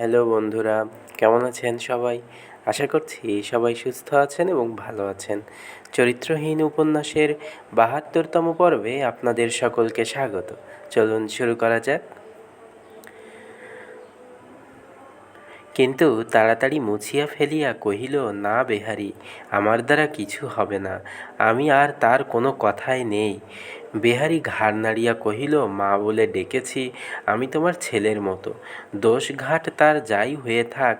Hello বন্ধুরা, কেমন আছেন সবাই? আশা করছি সবাই সুস্থ আছেন এবং ভালো আছেন। চরিত্রহীন উপন্যাসের ৭২তম পর্বে আপনাদের সকলকে স্বাগত। চলুন শুরু করা যাক। কিন্তু তাড়াতাড়ি মুছিয়া ফেলিয়া কহিল, না বেহারি, আমার দ্বারা কিছু হবে না, আমি আর তার কোনো কথাই নেই। বেহারি ঘাড় নাড়িয়া কহিল, মা বলে ডেকেছি, আমি তোমার ছেলের মতো, দোষ ঘাট তার যাই হয়ে থাক,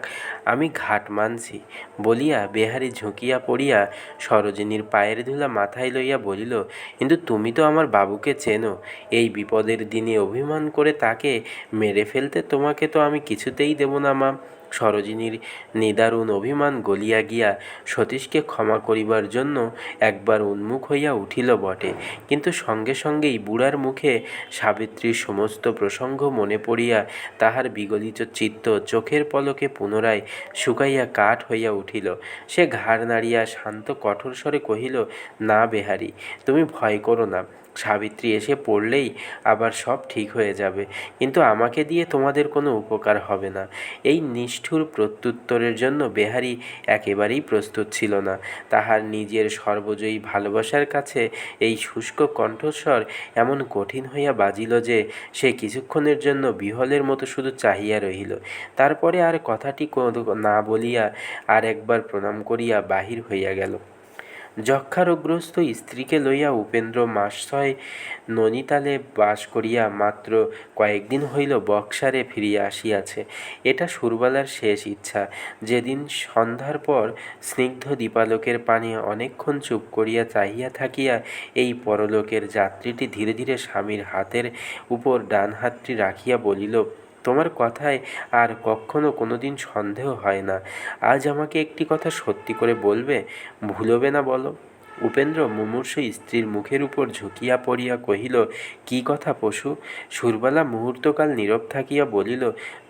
আমি ঘাট মানছি বলিয়া বেহারি ঝুঁকিয়া পড়িয়া সরোজিনীর পায়ের ধুলা মাথায় লইয়া বলিল, কিন্তু তুমি তো আমার বাবুকে চেনো, এই বিপদের দিনে অভিমান করে তাকে মেরে ফেলতে তোমাকে তো আমি কিছুতেই দেব না মা। সরোজিনীর নিদারুণ অভিমান গলিয়া গিয়া সতীশকে ক্ষমা করিবার জন্য একবার উন্মুখ হইয়া উঠিল বটে, কিন্তু সঙ্গে সঙ্গেই বুড়ার মুখে সাবিত্রীর সমস্ত প্রসঙ্গ মনে পড়িয়া তাহার বিগলিত চিত্ত চোখের পলকে পুনরায় শুকাইয়া কাঠ হইয়া উঠিল। সে ঘাড় নাড়িয়া শান্ত কঠোর স্বরে কহিল, না বেহারি, তুমি ভয় করো না, সাবিত্রী এসে পড়লেই আবার সব ঠিক হয়ে যাবে, কিন্তু আমাকে দিয়ে তোমাদের কোনো উপকার হবে না। এই নিষ্ঠুর প্রত্যুত্তরের জন্য বেহারি একেবারেই প্রস্তুত ছিল না। তাহার নিজের সর্বজয়ী ভালোবাসার কাছে এই শুষ্ক কণ্ঠস্বর এমন কঠিন হইয়া বাজিল যে সে কিছুক্ষণের জন্য বিহলের মতো শুধু চাহিয়া রহিল। তারপরে আর কথাটি না বলিয়া আর একবার প্রণাম করিয়া বাহির হইয়া গেল। যক্ষারোগগ্রস্ত স্ত্রীকে লইয়া উপেন্দ্র মাস ৬ নৈনিতালে বাস করিয়া মাত্র কয়েকদিন হইল বক্সারে ফিরিয়া আসিয়াছে। এটা সুরবালার শেষ ইচ্ছা। যেদিন সন্ধ্যার পর স্নিগ্ধ দীপালোকের পানে অনেকক্ষণ চুপ করিয়া চাহিয়া থাকিয়া এই পরলোকের যাত্রীটি ধীরে ধীরে স্বামীর হাতের উপর ডান হাতটি রাখিয়া বলিল, তোমার কথায় আর কখনো কোনোদিন সন্দেহ হয় না। আজ আমাকে একটি কথা সত্যি করে বলবে, ভুলবে না বলো? উপেন্দ্র মুমূর্ষু স্ত্রীর মুখের উপর ঝুঁকিয়া পড়িয়া কহিল, কি কথা পশু? সুরবালা মুহূর্তকাল নীরব থাকিয়া বলিল,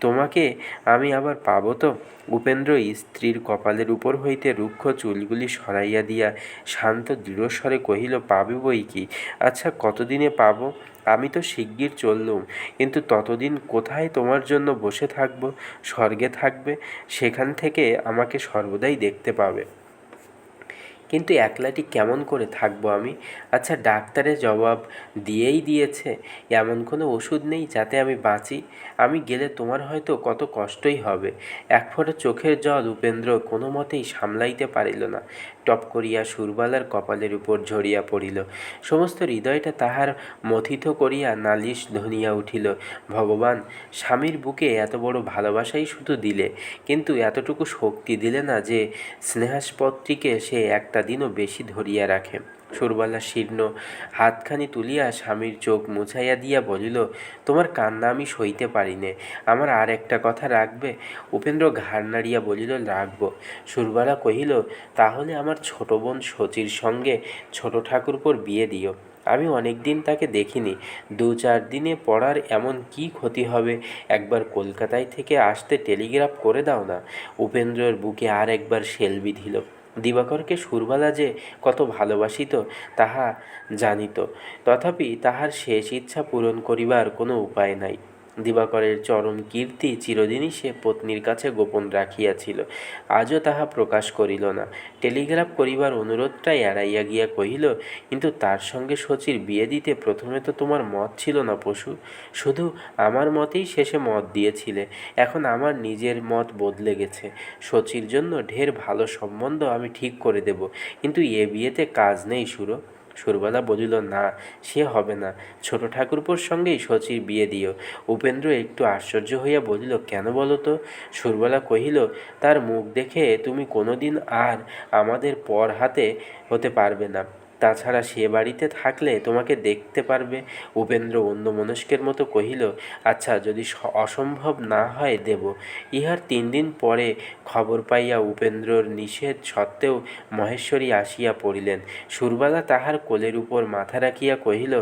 তোমাকে আমি আবার পাব তো? উপেন্দ্র স্ত্রীর কপালের উপর হইতে রুক্ষ চুলগুলি সরাইয়া দিয়া শান্ত দৃঢ়স্বরে কহিল, পাবে বই কি? আচ্ছা, কতদিনে পাব? আমি তো শিগগির চললুম, কিন্তু ততদিন কোথায় তোমার জন্য বসে থাকব? স্বর্গে থাকবে, সেখান থেকে আমাকে সর্বদাই দেখতে পাবে। কিন্তু একলাটি কেমন করে থাকবো আমি? আচ্ছা, ডাক্তারে জবাব দিয়েই দিয়েছে, এমন কোনো ওষুধ নেই যাতে আমি বাঁচি। আমি গেলে তোমার হয়তো কত কষ্টই হবে। এক ফোঁটা চোখের জল উপেন্দ্র কোনো মতেই সামলাইতে পারিল না, টপ করিয়া সুরবালার কপালের উপর ঝরিয়া পড়িল। সমস্ত হৃদয়টা তাহার মথিত করিয়া নালিশ ধ্বনিয়া উঠিল, ভগবান, স্বামীর বুকে এত বড় ভালোবাসাই শুধু দিলে, কিন্তু এতটুকু শক্তি দিলে না যে স্নেহাস্পদটিকে সে একটা দিনও বেশি ধরিয়া রাখে। সুরবালা শীর্ণ হাতখানি তুলিয়া স্বামীর চোখ মুছাইয়া দিয়া বলিল, তোমার কান্না আমি সইতে পারি নে, আমার আর একটা কথা রাখবে? উপেন্দ্র ঘাড় নাড়িয়া বলিল, রাখব। সুরবালা কহিল, তাহলে আমার ছোট বোন শচীর সঙ্গে ছোট ঠাকুরপোর বিয়ে দিও। আমি অনেক দিন তাকে দেখিনি, ২-৪ দিনে পড়ার এমন কি ক্ষতি হবে? একবার কলকাতায় থেকে আসতে টেলিগ্রাফ করে দাও না। উপেন্দ্রর বুকে আর একবার শেল বিঁধিল। দিবাকরকে সুরবালা যে কত ভালোবাসিত তাহা জানিত, তথাপি তাহার শেষ ইচ্ছা পূরণ করিবার কোনো উপায় নাই। দিবাকরের চরম কীর্তি চিরদিনই সে পত্নীর কাছে গোপন রাখিয়াছিল, আজও তাহা প্রকাশ করিল না। টেলিগ্রাফ করিবার অনুরোধটাই এড়াইয়া গিয়া কহিল, কিন্তু তার সঙ্গে শচীর বিয়ে দিতে প্রথমে তো তোমার মত ছিল না পশু, শুধু আমার মতেই শেষে মত দিয়েছিলে। এখন আমার নিজের মত বদলে গেছে। শচীর জন্য ঢের ভালো সম্বন্ধ আমি ঠিক করে দেব, কিন্তু এ বিয়েতে কাজ নেই সুর। সুরবালা বলিল, না, সে হবে না, ছোট ঠাকুরপোর সঙ্গেই শচীর বিয়ে দিও। উপেন্দ্র একটু আশ্চর্য হইয়া বলিল, কেন বলো তো? সুরবালা কহিল, তার মুখ দেখে তুমি কোনোদিন আর আমাদের পর হাতে হতে পারবে না, তাছাড়া সে বাড়িতে থাকলে তোমাকে দেখতে পারবে। উপেন্দ্র অন্যমনস্কের মতো কহিল, আচ্ছা, যদি অসম্ভব না হয় দেব। ইহার ৩ দিন পরে খবর পাইয়া উপেন্দ্রর নিষেধ সত্ত্বেও মহেশ্বরী আসিয়া পড়িলেন। সুরবালা তাহার কোলের উপর মাথা রাখিয়া কহিল,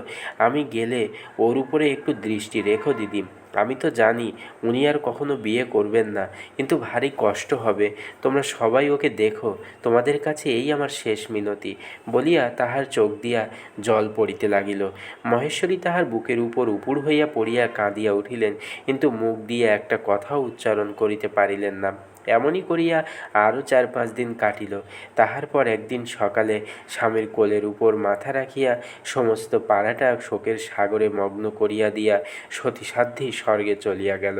আমি গেলে ওর উপরে একটু দৃষ্টি রেখো দিদি, আমি তো জানি উনি আর কখনো বিয়ে করবেন না, কিন্তু ভারী কষ্ট হবে। তোমরা সবাই ওকে দেখো, তোমাদের কাছে এই আমার শেষ মিনতি। বলিয়া তাহার চোখ দিয়া জল পড়িতে লাগিল। মহেশ্বরী তাহার বুকের উপর উপুড় হইয়া পড়িয়া কাঁদিয়া উঠিলেন, কিন্তু মুখ দিয়ে একটা কথাও উচ্চারণ করিতে পারিলেন না। এমনই করিয়া আরও 4-5 দিন কাটিল। তাহার পর একদিন সকালে স্বামীর কোলের উপর মাথা রাখিয়া সমস্ত পাড়াটা শোকের সাগরে মগ্ন করিয়া দিয়া সতীসাধ্যী স্বর্গে চলিয়া গেল।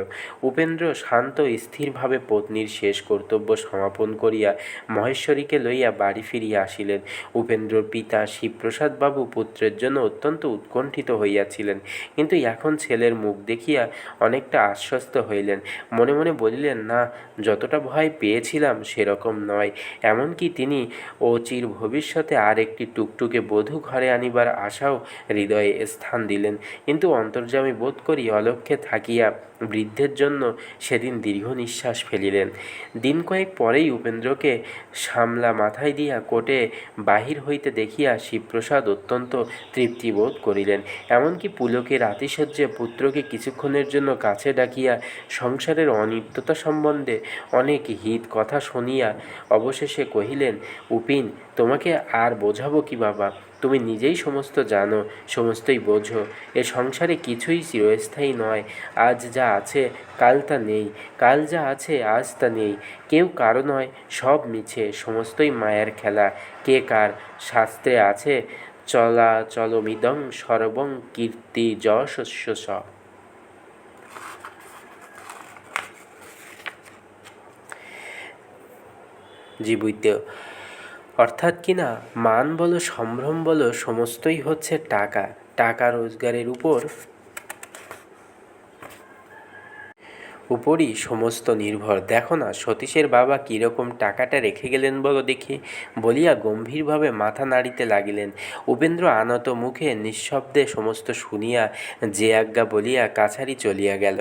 উপেন্দ্র শান্ত স্থিরভাবে পত্নীর শেষ কর্তব্য সমাপন করিয়া মহেশ্বরীকে লইয়া বাড়ি ফিরিয়া আসিলেন। উপেন্দ্রর পিতা শিবপ্রসাদবাবু পুত্রের জন্য অত্যন্ত উৎকণ্ঠিত হইয়াছিলেন, কিন্তু এখন ছেলের মুখ দেখিয়া অনেকটা আশ্বস্ত হইলেন। মনে মনে বলিলেন, না, যতটা ভয় পেয়েছিলাম সেরকম নয়। এমনকি তিনি অচির ভবিষ্যতে আর একটি টুকটুকে বধূ ঘরে আনিবার আশাও হৃদয়ে স্থান দিলেন। কিন্তু অন্তর্যামী বোধ করি অলক্ষ্যে থাকিয়া বৃদ্ধের জন্য সেদিন দীর্ঘ নিঃশ্বাস ফেলিলেন। দিন কয়েক পরেই উপেন্দ্রকে সামলা মাথায় দিয়া কোটে বাহির হইতে দেখিয়া শিবপ্রসাদ অত্যন্ত তৃপ্তিবোধ করিলেন। এমনকি পুলকের আতিশয্যে পুত্রকে কিছুক্ষণের জন্য কাছে ডাকিয়া সংসারের অনিত্যতা সম্বন্ধে অনেক হিত কথা শুনিয়া অবশেষে কহিলেন, উপিন, তোমাকে আর বোঝাবো কি বাবা? তুমি নিজেই সমস্ত জানো, সমস্তই বোঝো। এ সংসারে কিছুই চিরস্থায়ী নয়। আজ যা আছে কাল তা নেই, কাল যা আছে আজ তা নেই। কেউ কারো নয়, সব মিছে, সমস্তই মায়ার খেলা। কে কার? শাস্ত্রে আছে, চলমিদং সর্বং কীর্তি যশস্য স। বুঝতে অর্থাৎ কিনা মান বলো, সম্ভ্রম বলো, সমস্তই হচ্ছে টাকা। টাকা রোজগারের উপরই সমস্ত নির্ভর। দেখো না সতীশের বাবা কীরকম টাকাটা রেখে গেলেন বলো দেখি, বলিয়া গম্ভীরভাবে মাথা নাড়িতে লাগিলেন। উপেন্দ্র আনত মুখে নিঃশব্দে সমস্ত শুনিয়া যে আজ্ঞা বলিয়া কাছারি চলিয়া গেল।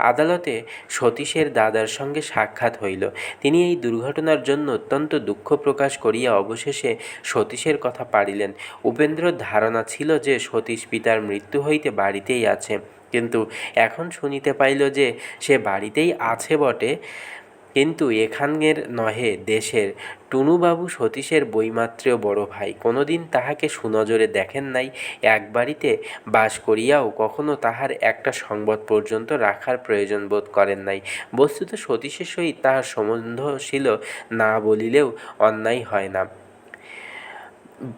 আদালতে সতীশের দাদার সঙ্গে সাক্ষাৎ হইল। তিনি এই দুর্ঘটনার জন্য অত্যন্ত দুঃখ প্রকাশ করিয়া অবশেষে সতীশের কথা পাড়িলেন। উপেন্দ্রর ধারণা ছিল যে সতীশ পিতার মৃত্যু হইতে বাড়িতেই আছে, কিন্তু এখন শুনিতে পাইল যে সে বাড়িতেই আছে বটে, কিন্তু এখানের নহে, দেশের। টুনুবাবু সতীশের বৈমাত্রেয় বড় ভাই, কোনোদিন তাহাকে সুনজরে দেখেন নাই। এক বাড়িতে বাস করিয়াও কখনো তাহার একটা সংবাদ পর্যন্ত রাখার প্রয়োজন বোধ করেন নাই। বস্তুত সতীশের সহিত তাহার সম্বন্ধ ছিল না বলিলেও অন্যায় হয় না।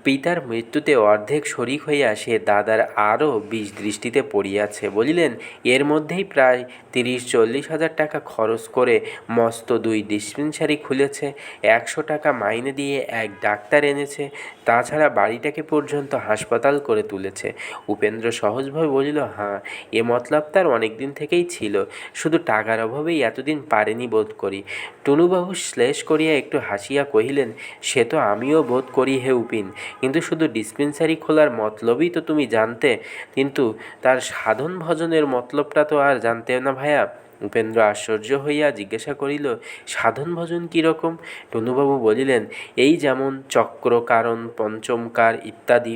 পিতার মৃত্যুতে অর্ধেক শরিক হইয়া সে দাদার আরও বিষ দৃষ্টিতে পড়িয়াছে। বলিলেন, এর মধ্যেই প্রায় 30-40 হাজার টাকা খরচ করে মস্ত 2 ডিসপেন্সারি খুলেছে, 100 টাকা মাইনে দিয়ে এক ডাক্তার এনেছে, তাছাড়া বাড়িটাকে পর্যন্ত হাসপাতাল করে তুলেছে। উপেন্দ্র সহজভাবে বলিল, হাঁ, এ মতলব তার অনেক দিন থেকেই ছিল, শুধু টাকার অভাবেই এতদিন পারেনি বোধ করি। টুনুবাবু শ্লেষ করিয়া একটু হাসিয়া কহিলেন, সে তো আমিও বোধ করি হে উপিন, কিন্তু শুধু ডিসপেন্সারি খোলার মতলবই তো তুমি জানতে, কিন্তু তার সাধন ভজনের মতলবটা তো আর জানতে না ভায়া। উপেন্দ্র আশ্চর্য হইয়া জিজ্ঞাসা করিল, সাধন ভজন কীরকম? টুনুবাবু বলিলেন, এই যেমন চক্রকারণ, পঞ্চমকার ইত্যাদি।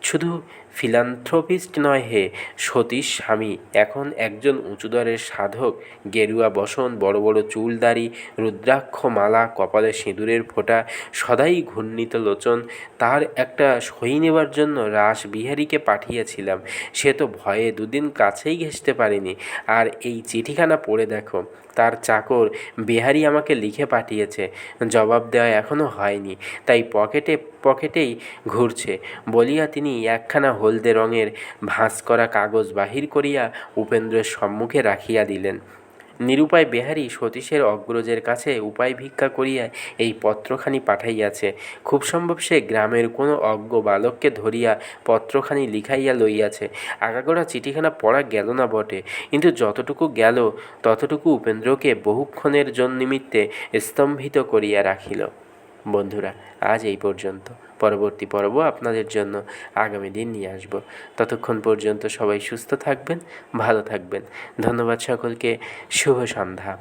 শুধু ফিলান্থ্রপিস্ট নয় হে সতীশ স্বামী, এখন একজন উঁচুদরের সাধক, গেরুয়া বসন, বড় বড় চুল দাড়ি, রুদ্রাক্ষ মালা, কপালে সিঁদুরের ফোঁটা, সদাই ঘূর্ণিত লোচন। তার একটা সই নেবার জন্য রাসবিহারীকে পাঠিয়েছিলাম, সে তো ভয়ে 2 দিন কাছেই ঘেঁষতে পারেনি। আর এই চিঠিখানা পড়ে দেখো, তার চাকর বিহারী আমাকে লিখে পাঠিয়েছে, জবাব দেওয়া এখনও হয়নি, তাই পকেটেই ঘুরছে। বলিয়া তিনি একখানা হলদে রঙের ভাঁজ করা কাগজ বাহির করিয়া উপেন্দ্রের সম্মুখে রাখিয়া দিলেন। নিরুপায় বিহারী সতীশের অগ্রজের কাছে উপায় ভিক্ষা করিয়া এই পত্রখানি পাঠাইয়াছে। খুব সম্ভব সে গ্রামের কোনো অজ্ঞ বালককে ধরিয়া পত্রখানি লিখাইয়া লইয়াছে। আগাগোড়া চিঠিখানা পড়া গেল না বটে, কিন্তু যতটুকু গেল ততটুকু উপেন্দ্রকে বহুক্ষণের নিমিত্তে স্তম্ভিত করিয়া রাখিল। বন্ধুরা, আজ এই পর্যন্ত। পরবর্তী পর্ব আপনাদের জন্য আগামী দিন নিয়ে আসব। ততক্ষণ পর্যন্ত সবাই সুস্থ থাকবেন, ভালো থাকবেন। ধন্যবাদ সকলকে। শুভ সন্ধ্যা।